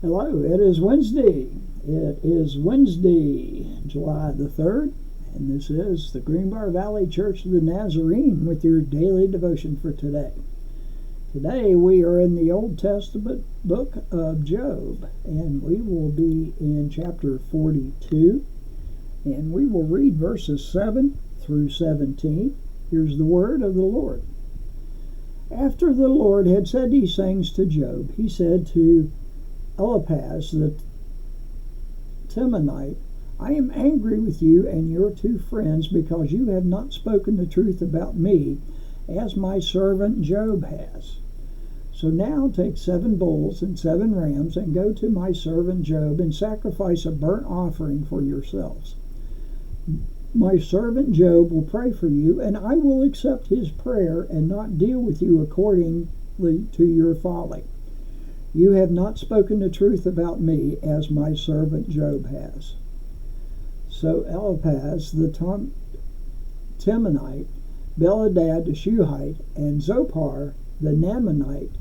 Hello, it is Wednesday. It is Wednesday, July the 3rd, and this is the Greenbrier Valley Church of the Nazarene with your daily devotion for today. Today we are in the Old Testament book of Job, and we will be in chapter 42, and we will read verses 7 through 17. Here's the word of the Lord. After the Lord had said these things to Job, he said to Eliphaz the Temanite, I am angry with you and your two friends because you have not spoken the truth about me as my servant Job has. So now take 7 bulls and 7 rams and go to my servant Job and sacrifice a burnt offering for yourselves. My servant Job will pray for you, and I will accept his prayer and not deal with you accordingly to your folly. You have not spoken the truth about me as my servant Job has. So Eliphaz the Temanite, Bildad the Shuhite, and Zophar the Naamanite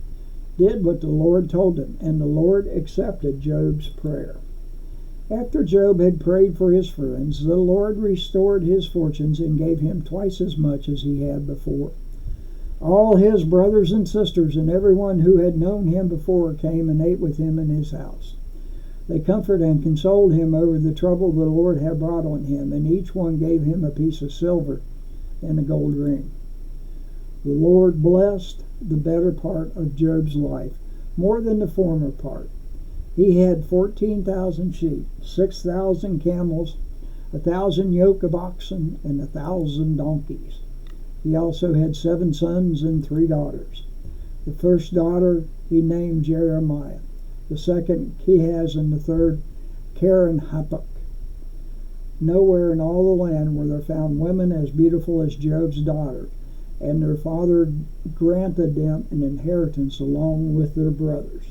did what the Lord told them, and the Lord accepted Job's prayer. After Job had prayed for his friends, the Lord restored his fortunes and gave him twice as much as he had before. All his brothers and sisters and everyone who had known him before came and ate with him in his house. They comforted and consoled him over the trouble the Lord had brought on him, and each one gave him a piece of silver and a gold ring. The Lord blessed the better part of Job's life more than the former part. He had 14,000 sheep, 6,000 camels, 1,000 yoke of oxen, and 1,000 donkeys. He also had 7 sons and 3 daughters. The first daughter he named Jeremiah, the second Kehaz, and the third Karen-Hapuk. Nowhere in all the land were there found women as beautiful as Job's daughter, and their father granted them an inheritance along with their brothers.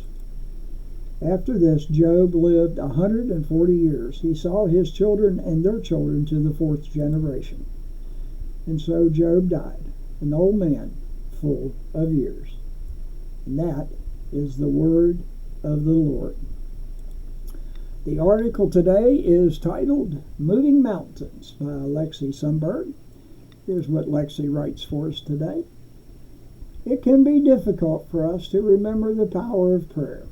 After this, Job lived 140 years. He saw his children and their children to the 4th generation. And so Job died, an old man, full of years. And that is the word of the Lord. The article today is titled Moving Mountains by Lexi Sundberg. Here's what Lexi writes for us today. It can be difficult for us to remember the power of prayer.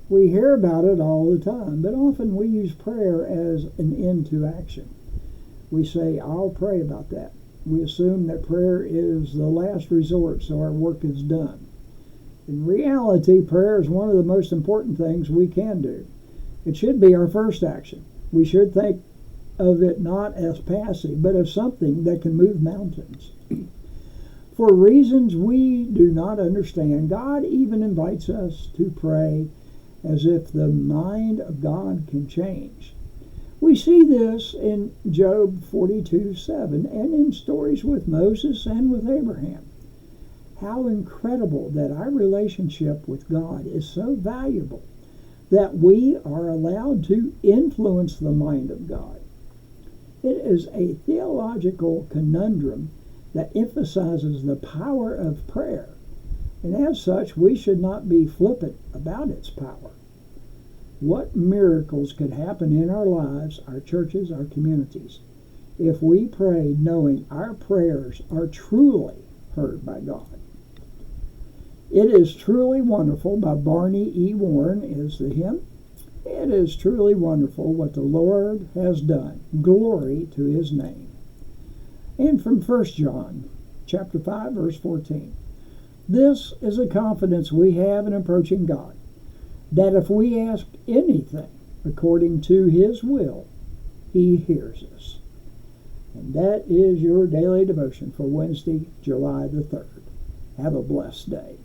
We hear about it all the time, but often we use prayer as an end to action. We say, I'll pray about that. We assume that prayer is the last resort, so our work is done. In reality, prayer is one of the most important things we can do. It should be our first action. We should think of it not as passive, but as something that can move mountains. For reasons we do not understand, God even invites us to pray as if the mind of God can change. We see this in Job 42:7 and in stories with Moses and with Abraham. How incredible that our relationship with God is so valuable that we are allowed to influence the mind of God. It is a theological conundrum that emphasizes the power of prayer, and as such, we should not be flippant about its power. What miracles could happen in our lives, our churches, our communities, if we prayed knowing our prayers are truly heard by God? It is Truly Wonderful by Barney E. Warren is the hymn. It is truly wonderful what the Lord has done. Glory to his name. And from 1 John chapter 5, verse 14. This is a confidence we have in approaching God, that if we ask anything according to his will, he hears us. And that is your daily devotion for Wednesday, July the 3rd. Have a blessed day.